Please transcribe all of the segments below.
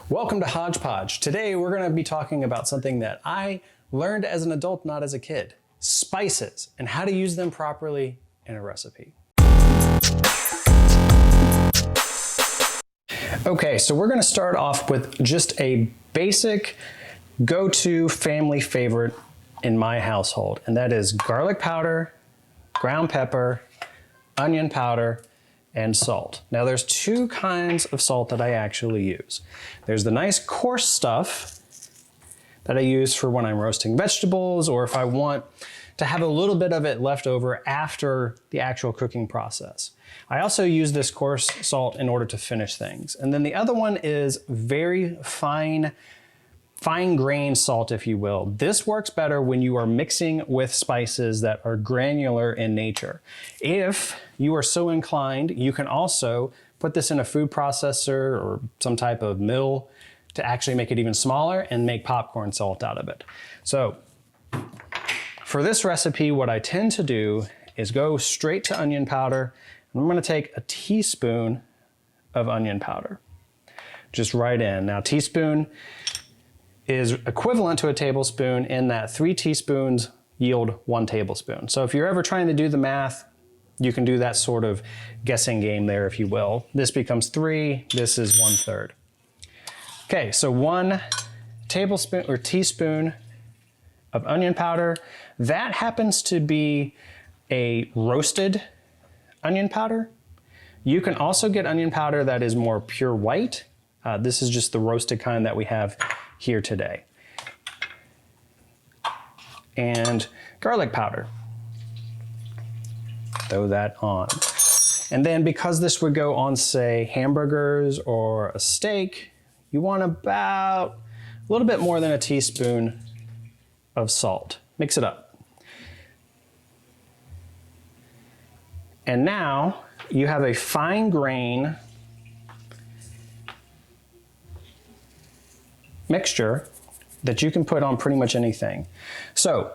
Welcome to Hodgepodge. Today we're going to be talking about something that I learned as an adult, not as a kid. Spices and how to use them properly in a recipe. Okay, so we're going to start off with just a basic go-to family favorite in my household, and that is garlic powder, ground pepper, onion powder, and salt. Now there's two kinds of salt that I actually use. There's the nice coarse stuff that I use for when I'm roasting vegetables, or if I want to have a little bit of it left over after the actual cooking process. I also use this coarse salt in order to finish things. And then the other one is very fine grained salt, if you will. This works better when you are mixing with spices that are granular in nature. If you are so inclined, you can also put this in a food processor or some type of mill to actually make it even smaller and make popcorn salt out of it. So for this recipe, what I tend to do is go straight to onion powder. I'm going to take a teaspoon of onion powder, just right in. Now, teaspoon is equivalent to a tablespoon in that 3 teaspoons yield 1 tablespoon. So if you're ever trying to do the math, you can do that sort of guessing game there, if you will. This becomes 3, this is 1/3. Okay, so 1 tablespoon or teaspoon of onion powder. That happens to be a roasted onion powder. You can also get onion powder that is more pure white. This is just the roasted kind that we have here today. And garlic powder. Throw that on. And then because this would go on, say, hamburgers or a steak, you want about a little bit more than a teaspoon of salt. Mix it up. And now you have a fine grain mixture that you can put on pretty much anything. So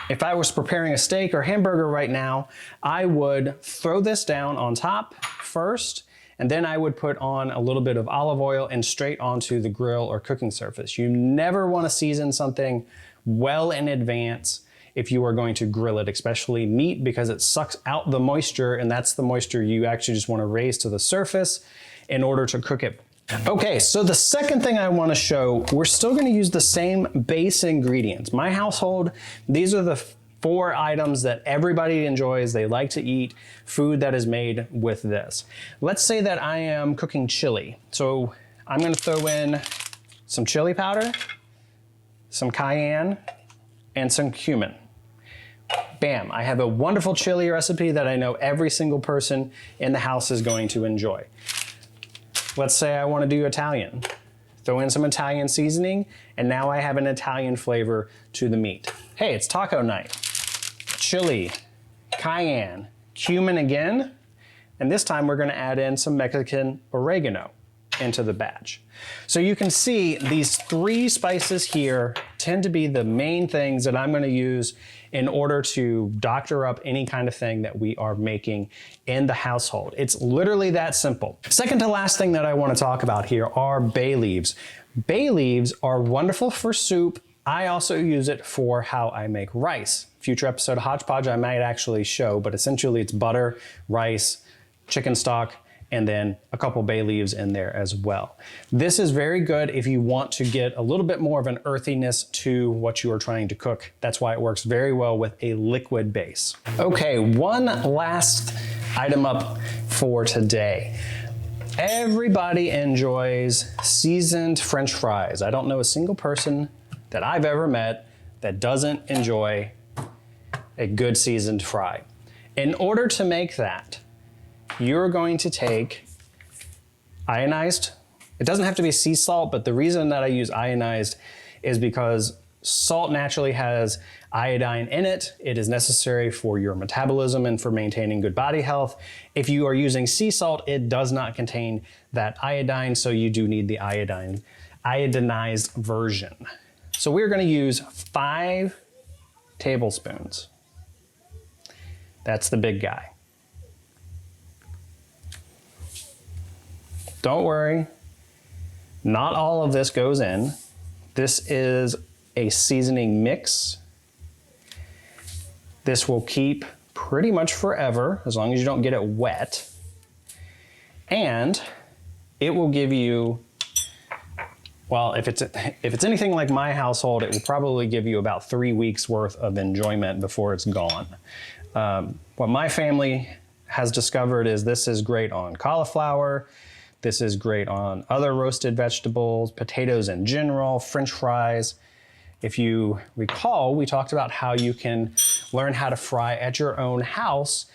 if I was preparing a steak or hamburger right now, I would throw this down on top first, and then I would put on a little bit of olive oil and straight onto the grill or cooking surface. You never want to season something well in advance if you are going to grill it, especially meat, because it sucks out the moisture, and that's the moisture you actually just want to raise to the surface in order to cook it. Okay, so the second thing I want to show, we're still going to use the same base ingredients. My household, these are the 4 items that everybody enjoys. They like to eat food that is made with this. Let's say that I am cooking chili. So I'm going to throw in some chili powder, some cayenne, and some cumin. Bam, I have a wonderful chili recipe that I know every single person in the house is going to enjoy. Let's say I want to do Italian. Throw in some Italian seasoning, and now I have an Italian flavor to the meat. Hey, it's taco night. Chili, cayenne, cumin again, and this time we're going to add in some Mexican oregano into the batch. So you can see these 3 spices here tend to be the main things that I'm going to use in order to doctor up any kind of thing that we are making in the household. It's literally that simple. Second to last thing that I want to talk about here are bay leaves. Bay leaves are wonderful for soup. I also use it for how I make rice. Future episode of Hodgepodge I might actually show, but essentially it's butter, rice, chicken stock, and then a couple bay leaves in there as well. This is very good if you want to get a little bit more of an earthiness to what you are trying to cook. That's why it works very well with a liquid base. Okay, one last item up for today. Everybody enjoys seasoned French fries. I don't know a single person that I've ever met that doesn't enjoy a good seasoned fry. In order to make that, you're going to take ionized, it doesn't have to be sea salt, but the reason that I use ionized is because salt naturally has iodine in it. It is necessary for your metabolism and for maintaining good body health. If you are using sea salt, it does not contain that iodine, so you do need the iodinized version. So we're going to use 5 tablespoons. That's the big guy. Don't worry, Not all of this goes in. This is a seasoning mix. This will keep pretty much forever as long as you don't get it wet. And it will give you, well, if it's anything like my household, it will probably give you about 3 weeks worth of enjoyment before it's gone. What my family has discovered is this is great on cauliflower. This is great on other roasted vegetables, potatoes in general, French fries. If you recall, we talked about how you can learn how to fry at your own house.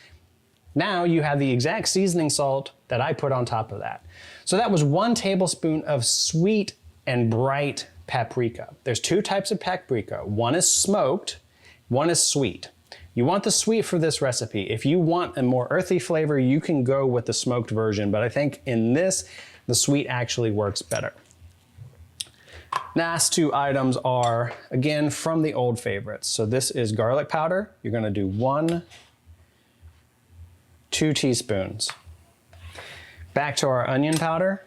Now you have the exact seasoning salt that I put on top of that. So that was 1 tablespoon of sweet and bright paprika. There's 2 types of paprika. One is smoked, one is sweet. You want the sweet for this recipe. If you want a more earthy flavor, you can go with the smoked version, but I think in this, the sweet actually works better. Last 2 items are, again, from the old favorites. So this is garlic powder. You're gonna do 2 teaspoons. Back to our onion powder.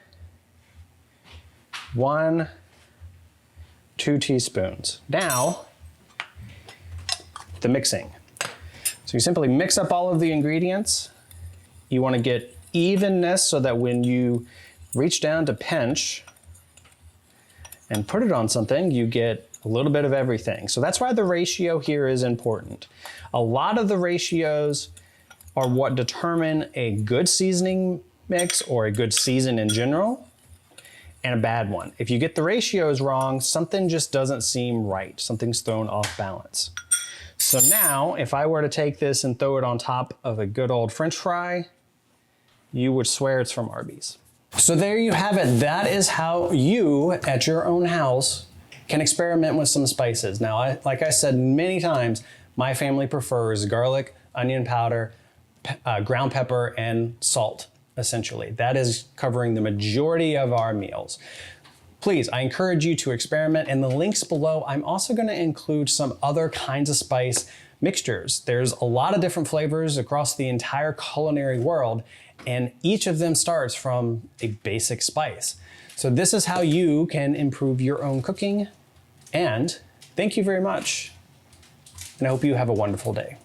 2 teaspoons. Now, the mixing. So you simply mix up all of the ingredients. You wanna get evenness so that when you reach down to pinch and put it on something, you get a little bit of everything. So that's why the ratio here is important. A lot of the ratios are what determine a good seasoning mix or a good season in general and a bad one. If you get the ratios wrong, something just doesn't seem right. Something's thrown off balance. So now, if I were to take this and throw it on top of a good old French fry, you would swear it's from Arby's. So there you have it. That is how you, at your own house, can experiment with some spices. Now, like I said many times, my family prefers garlic, onion powder, ground pepper, and salt, essentially. That is covering the majority of our meals. Please, I encourage you to experiment. In the links below, I'm also going to include some other kinds of spice mixtures. There's a lot of different flavors across the entire culinary world, and each of them starts from a basic spice. So this is how you can improve your own cooking. And thank you very much. And I hope you have a wonderful day.